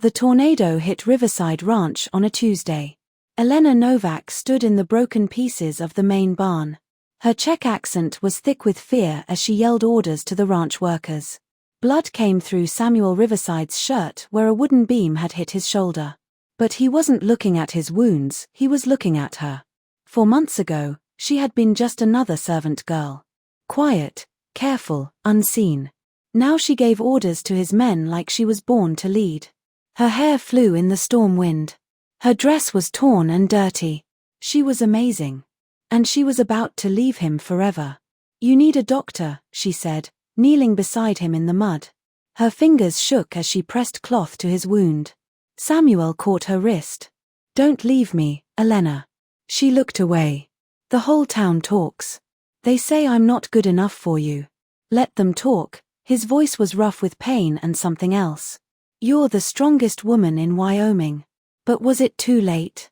The tornado hit Riverside Ranch on a Tuesday. Elena Novak stood in the broken pieces of the main barn. Her Czech accent was thick with fear as she yelled orders to the ranch workers. Blood came through Samuel Riverside's shirt where a wooden beam had hit his shoulder. But he wasn't looking at his wounds, he was looking at her. 4 months ago, she had been just another servant girl. Quiet, careful, unseen. Now she gave orders to his men like she was born to lead. Her hair flew in the storm wind. Her dress was torn and dirty. She was amazing. And she was about to leave him forever. "You need a doctor," she said, kneeling beside him in the mud. Her fingers shook as she pressed cloth to his wound. Samuel caught her wrist. "Don't leave me, Elena." She looked away. "The whole town talks. They say I'm not good enough for you." "Let them talk." His voice was rough with pain and something else. "You're the strongest woman in Wyoming." But was it too late?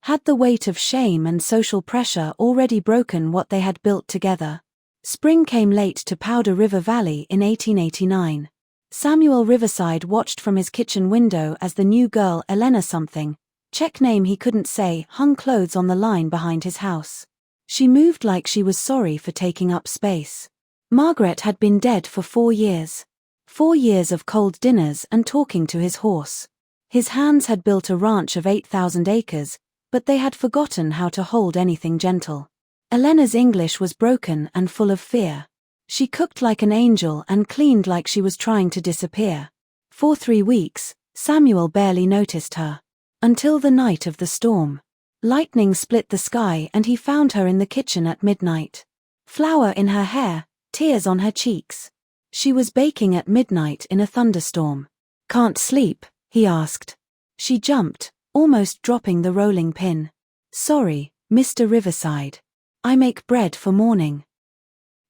Had the weight of shame and social pressure already broken what they had built together? Spring came late to Powder River Valley in 1889. Samuel Riverside watched from his kitchen window as the new girl Elena something, Czech name he couldn't say, hung clothes on the line behind his house. She moved like she was sorry for taking up space. Margaret had been dead for 4 years. 4 years of cold dinners and talking to his horse. His hands had built a ranch of 8,000 acres, but they had forgotten how to hold anything gentle. Elena's English was broken and full of fear. She cooked like an angel and cleaned like she was trying to disappear. For 3 weeks, Samuel barely noticed her. Until the night of the storm. Lightning split the sky and he found her in the kitchen at midnight. Flour in her hair, tears on her cheeks. She was baking at midnight in a thunderstorm. "Can't sleep?" he asked. She jumped, almost dropping the rolling pin. "Sorry, Mr. Riverside. I make bread for morning."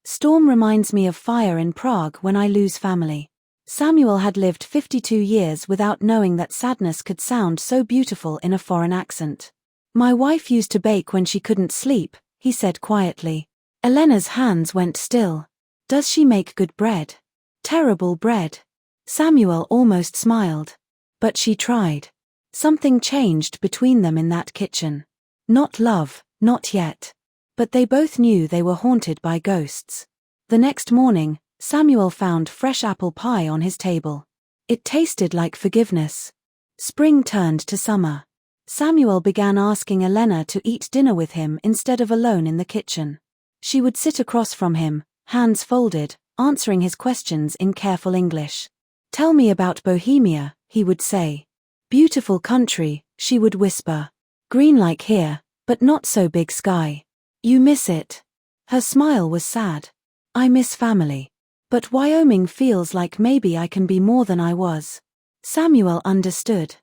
Storm reminds me of fire in Prague when I lose family. Samuel had lived 52 years without knowing that sadness could sound so beautiful in a foreign accent. "My wife used to bake when she couldn't sleep," he said quietly. Elena's hands went still. "Does she make good bread?" "Terrible bread." Samuel almost smiled. But she tried. Something changed between them in that kitchen. Not love, not yet. But they both knew they were haunted by ghosts. The next morning, Samuel found fresh apple pie on his table. It tasted like forgiveness. Spring turned to summer. Samuel began asking Elena to eat dinner with him instead of alone in the kitchen. She would sit across from him, hands folded, answering his questions in careful English. "Tell me about Bohemia," he would say. "Beautiful country," she would whisper. "Green like here, but not so big sky. You miss it." Her smile was sad. "I miss family. But Wyoming feels like maybe I can be more than I was." Samuel understood.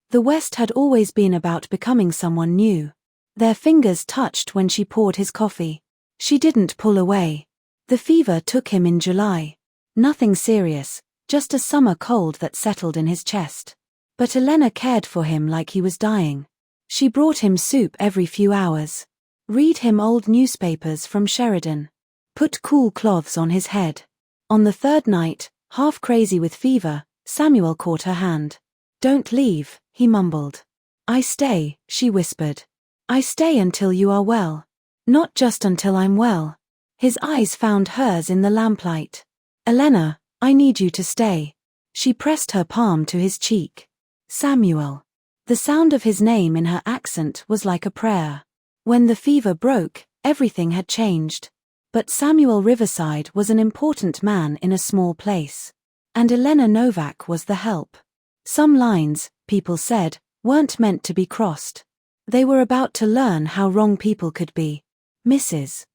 The West had always been about becoming someone new. Their fingers touched when she poured his coffee. She didn't pull away. The fever took him in July. Nothing serious, just a summer cold that settled in his chest. But Elena cared for him like he was dying. She brought him soup every few hours. Read him old newspapers from Sheridan. Put cool cloths on his head. On the 3rd night, half crazy with fever, Samuel caught her hand. "Don't leave," he mumbled. "I stay," she whispered. "I stay until you are well. Not just until I'm well." His eyes found hers in the lamplight. "Elena, I need you to stay." She pressed her palm to his cheek. "Samuel." The sound of his name in her accent was like a prayer. When the fever broke, everything had changed. But Samuel Riverside was an important man in a small place. And Elena Novak was the help. Some lines, people said, weren't meant to be crossed. They were about to learn how wrong people could be. Mrs.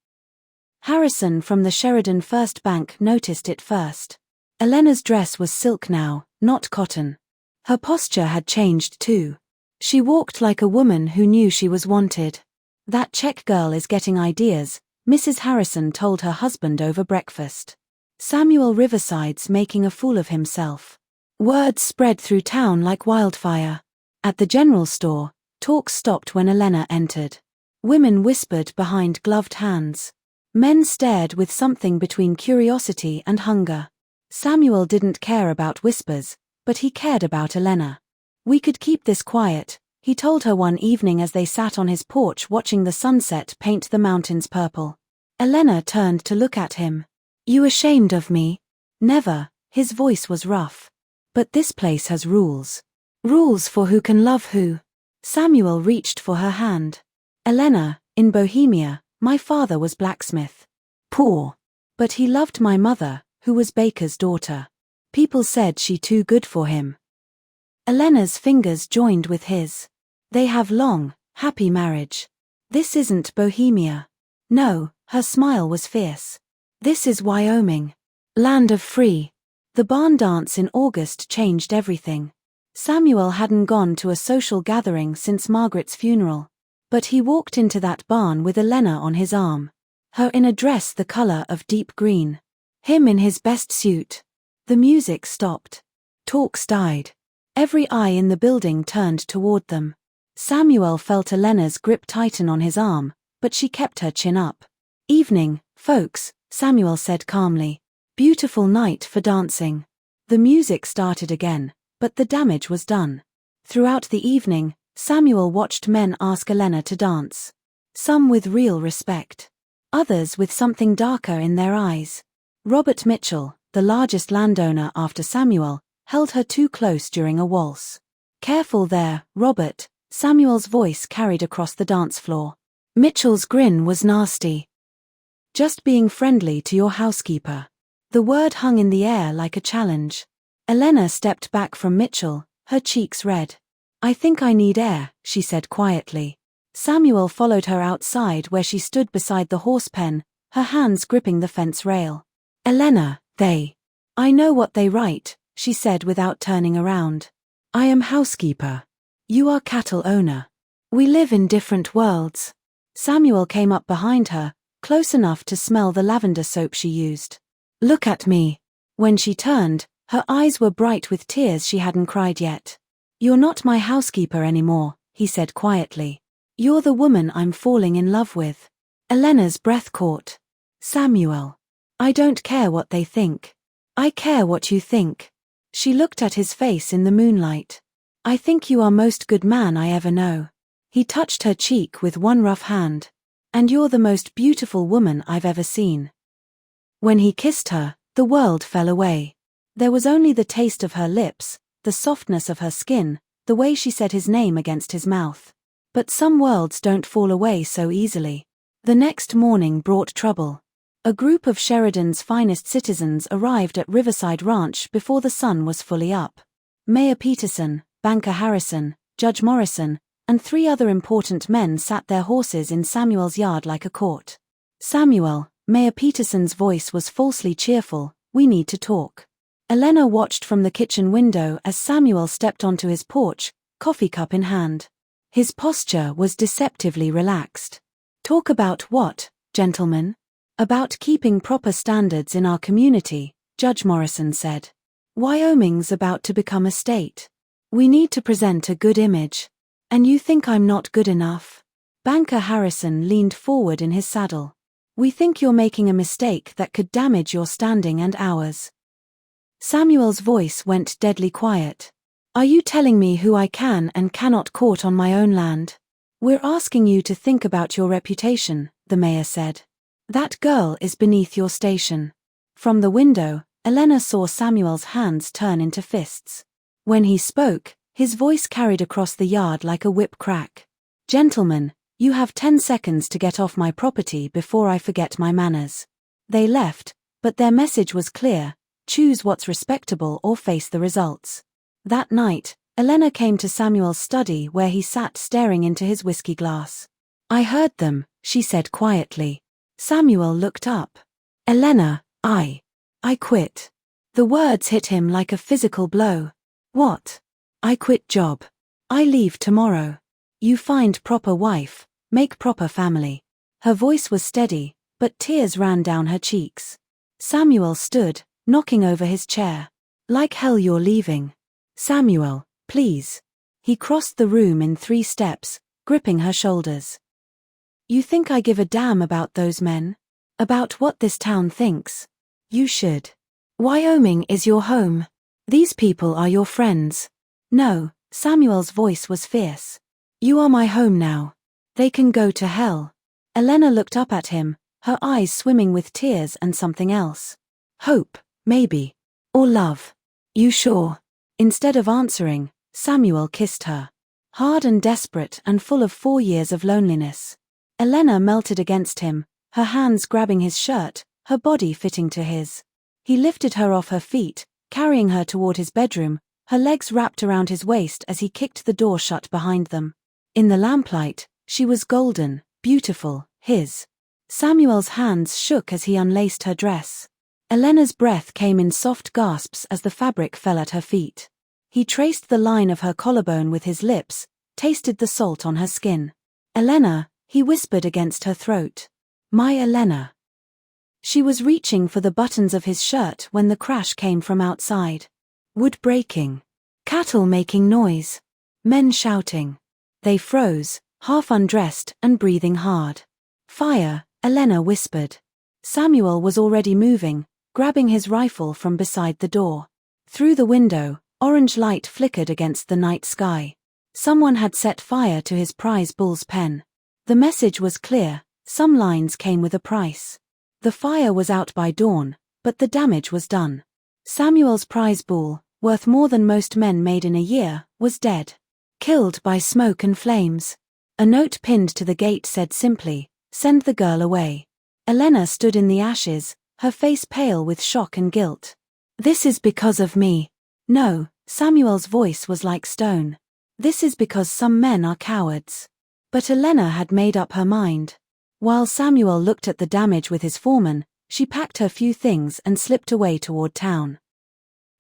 Harrison from the Sheridan First Bank noticed it first. Elena's dress was silk now, not cotton. Her posture had changed too. She walked like a woman who knew she was wanted. "That Czech girl is getting ideas," Mrs. Harrison told her husband over breakfast. "Samuel Riverside's making a fool of himself." Words spread through town like wildfire. At the general store, talk stopped when Elena entered. Women whispered behind gloved hands. Men stared with something between curiosity and hunger. Samuel didn't care about whispers, but he cared about Elena. "We could keep this quiet," he told her one evening as they sat on his porch watching the sunset paint the mountains purple. Elena turned to look at him. "You ashamed of me?" "Never," his voice was rough. "But this place has rules. Rules for who can love who." Samuel reached for her hand. "Elena, in Bohemia, my father was blacksmith. Poor. But he loved my mother, who was baker's daughter. People said she too good for him." Elena's fingers joined with his. "They have long, happy marriage. This isn't Bohemia." "No," her smile was fierce. "This is Wyoming. Land of free." The barn dance in August changed everything. Samuel hadn't gone to a social gathering since Margaret's funeral. But he walked into that barn with Elena on his arm. Her in a dress the color of deep green. Him in his best suit. The music stopped. Talks died. Every eye in the building turned toward them. Samuel felt Elena's grip tighten on his arm, but she kept her chin up. "Evening, folks," Samuel said calmly. "Beautiful night for dancing." The music started again, but the damage was done. Throughout the evening, Samuel watched men ask Elena to dance. Some with real respect. Others with something darker in their eyes. Robert Mitchell, the largest landowner after Samuel, held her too close during a waltz. "Careful there, Robert," Samuel's voice carried across the dance floor. Mitchell's grin was nasty. "Just being friendly to your housekeeper." The word hung in the air like a challenge. Elena stepped back from Mitchell, her cheeks red. "I think I need air," she said quietly. Samuel followed her outside where she stood beside the horse pen, her hands gripping the fence rail. "Elena, I know what they write," she said without turning around. "I am housekeeper. You are cattle owner. We live in different worlds." Samuel came up behind her, close enough to smell the lavender soap she used. "Look at me." When she turned, her eyes were bright with tears she hadn't cried yet. "You're not my housekeeper anymore," he said quietly. "You're the woman I'm falling in love with." Elena's breath caught. "Samuel. I don't care what they think. I care what you think." She looked at his face in the moonlight. "I think you are most good man I ever know." He touched her cheek with one rough hand. "And you're the most beautiful woman I've ever seen." When he kissed her, the world fell away. There was only the taste of her lips, the softness of her skin, the way she said his name against his mouth. But some worlds don't fall away so easily. The next morning brought trouble. A group of Sheridan's finest citizens arrived at Riverside Ranch before the sun was fully up. Mayor Peterson, Banker Harrison, Judge Morrison, and 3 other important men sat their horses in Samuel's yard like a court. "Samuel," Mayor Peterson's voice was falsely cheerful, "we need to talk." Elena watched from the kitchen window as Samuel stepped onto his porch, coffee cup in hand. His posture was deceptively relaxed. "Talk about what, gentlemen?" "About keeping proper standards in our community," Judge Morrison said. "Wyoming's about to become a state. We need to present a good image. And you think I'm not good enough?" Banker Harrison leaned forward in his saddle. "We think you're making a mistake that could damage your standing and ours." Samuel's voice went deadly quiet. "Are you telling me who I can and cannot court on my own land?" "We're asking you to think about your reputation," the mayor said. "That girl is beneath your station." From the window, Elena saw Samuel's hands turn into fists. When he spoke, his voice carried across the yard like a whip crack. "Gentlemen, you have 10 seconds to get off my property before I forget my manners." They left, but their message was clear: choose what's respectable or face the results. That night, Elena came to Samuel's study where he sat staring into his whiskey glass. "I heard them," she said quietly. Samuel looked up. "Elena, I quit." The words hit him like a physical blow. "What?" "I quit job. I leave tomorrow. You find proper wife, make proper family." Her voice was steady, but tears ran down her cheeks. Samuel stood, knocking over his chair. "Like hell you're leaving. Samuel, please." He crossed the room in 3 steps, gripping her shoulders. "You think I give a damn about those men? About what this town thinks? You should. Wyoming is your home. These people are your friends. No, Samuel's voice was fierce. You are my home now. They can go to hell. Elena looked up at him, her eyes swimming with tears and something else. Hope, maybe. Or love. You sure? Instead of answering, Samuel kissed her. Hard and desperate and full of 4 years of loneliness. Elena melted against him, her hands grabbing his shirt, her body fitting to his. He lifted her off her feet, carrying her toward his bedroom, her legs wrapped around his waist as he kicked the door shut behind them. In the lamplight, she was golden, beautiful, his. Samuel's hands shook as he unlaced her dress. Elena's breath came in soft gasps as the fabric fell at her feet. He traced the line of her collarbone with his lips, tasted the salt on her skin. Elena, he whispered against her throat. My Elena. She was reaching for the buttons of his shirt when the crash came from outside. Wood breaking. Cattle making noise. Men shouting. They froze, half undressed and breathing hard. Fire, Elena whispered. Samuel was already moving, grabbing his rifle from beside the door. Through the window, orange light flickered against the night sky. Someone had set fire to his prize bull's pen. The message was clear, some lines came with a price. The fire was out by dawn, but the damage was done. Samuel's prize bull, worth more than most men made in a year, was dead. Killed by smoke and flames. A note pinned to the gate said simply, "Send the girl away." Elena stood in the ashes, her face pale with shock and guilt. This is because of me. No, Samuel's voice was like stone. This is because some men are cowards. But Elena had made up her mind. While Samuel looked at the damage with his foreman, she packed her few things and slipped away toward town.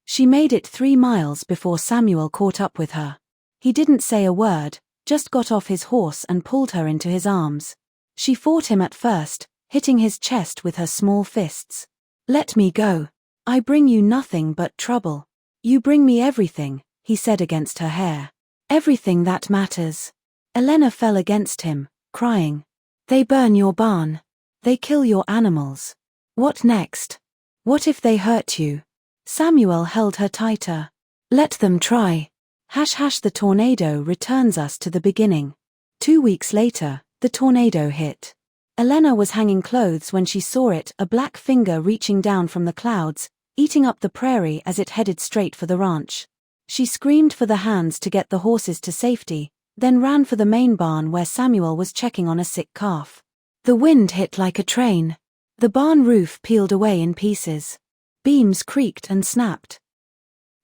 She made it 3 miles before Samuel caught up with her. He didn't say a word, just got off his horse and pulled her into his arms. She fought him at first, hitting his chest with her small fists. Let me go. I bring you nothing but trouble. You bring me everything, he said against her hair. Everything that matters. Elena fell against him, crying. They burn your barn. They kill your animals. What next? What if they hurt you? Samuel held her tighter. Let them try. The tornado returns us to the beginning. 2 weeks later, the tornado hit. Elena was hanging clothes when she saw it, a black finger reaching down from the clouds, eating up the prairie as it headed straight for the ranch. She screamed for the hands to get the horses to safety, then ran for the main barn where Samuel was checking on a sick calf. The wind hit like a train. The barn roof peeled away in pieces. Beams creaked and snapped.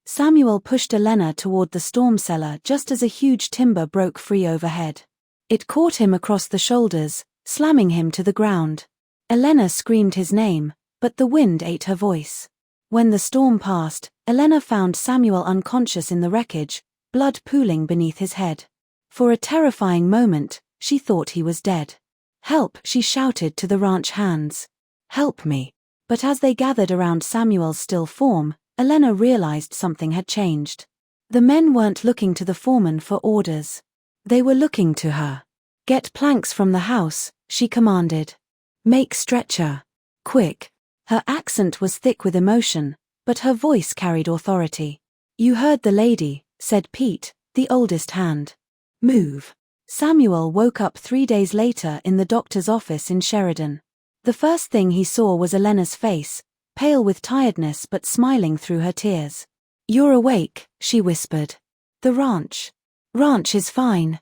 Samuel pushed Elena toward the storm cellar just as a huge timber broke free overhead. It caught him across the shoulders, slamming him to the ground. Elena screamed his name, but the wind ate her voice. When the storm passed, Elena found Samuel unconscious in the wreckage, blood pooling beneath his head. For a terrifying moment, she thought he was dead. Help, she shouted to the ranch hands. Help me. But as they gathered around Samuel's still form, Elena realized something had changed. The men weren't looking to the foreman for orders. They were looking to her. Get planks from the house, she commanded. Make stretcher. Quick. Her accent was thick with emotion, but her voice carried authority. You heard the lady, said Pete, the oldest hand. Move. Samuel woke up 3 days later in the doctor's office in Sheridan. The first thing he saw was Elena's face, pale with tiredness but smiling through her tears. You're awake, she whispered. The ranch. Ranch is fine.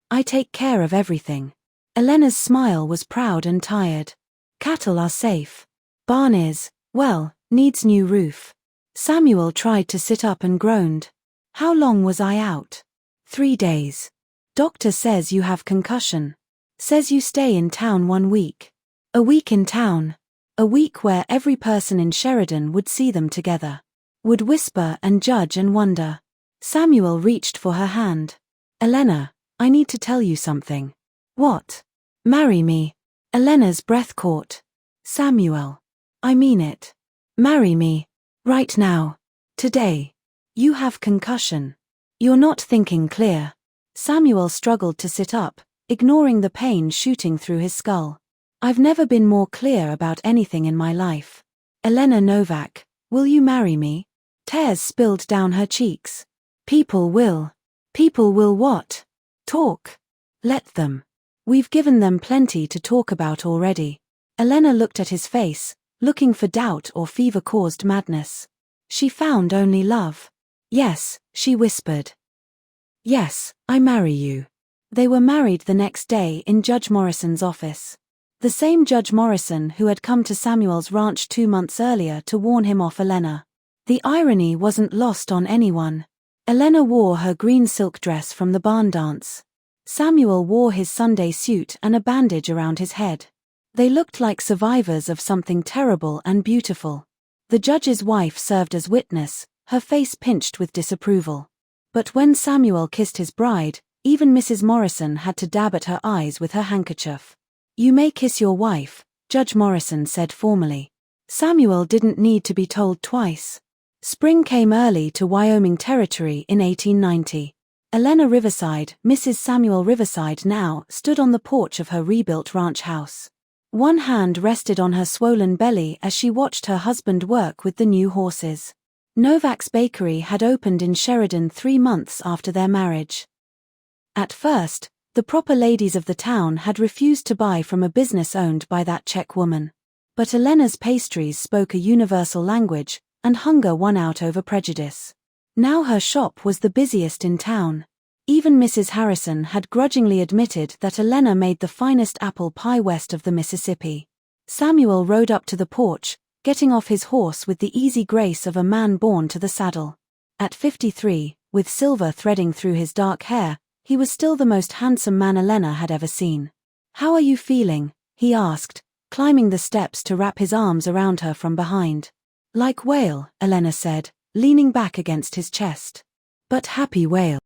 I take care of everything. Elena's smile was proud and tired. Cattle are safe. Barn is, well, needs new roof. Samuel tried to sit up and groaned. How long was I out? 3 days. Doctor says you have concussion. Says you stay in town 1 week. A week in town. A week where every person in Sheridan would see them together. Would whisper and judge and wonder. Samuel reached for her hand. Elena, I need to tell you something. What? Marry me. Elena's breath caught. Samuel. I mean it. Marry me. Right now. Today. You have concussion. You're not thinking clear. Samuel struggled to sit up, ignoring the pain shooting through his skull. I've never been more clear about anything in my life. Elena Novak, will you marry me? Tears spilled down her cheeks. People will what? Talk. Let them. We've given them plenty to talk about already. Elena looked at his face, looking for doubt or fever-caused madness. She found only love. Yes, she whispered. Yes, I marry you. They were married the next day in Judge Morrison's office. The same Judge Morrison who had come to Samuel's ranch 2 months earlier to warn him off Elena. The irony wasn't lost on anyone. Elena wore her green silk dress from the barn dance. Samuel wore his Sunday suit and a bandage around his head. They looked like survivors of something terrible and beautiful. The judge's wife served as witness, her face pinched with disapproval. But when Samuel kissed his bride, even Mrs. Morrison had to dab at her eyes with her handkerchief. You may kiss your wife, Judge Morrison said formally. Samuel didn't need to be told twice. Spring came early to Wyoming Territory in 1890. Elena Riverside, Mrs. Samuel Riverside now, stood on the porch of her rebuilt ranch house. One hand rested on her swollen belly as she watched her husband work with the new horses. Novak's Bakery had opened in Sheridan 3 months after their marriage. At first, the proper ladies of the town had refused to buy from a business owned by that Czech woman. But Elena's pastries spoke a universal language, and hunger won out over prejudice. Now her shop was the busiest in town. Even Mrs. Harrison had grudgingly admitted that Elena made the finest apple pie west of the Mississippi. Samuel rode up to the porch, getting off his horse with the easy grace of a man born to the saddle. At 53, with silver threading through his dark hair, he was still the most handsome man Elena had ever seen. How are you feeling? He asked, climbing the steps to wrap his arms around her from behind. Like whale, Elena said, leaning back against his chest. But happy whale.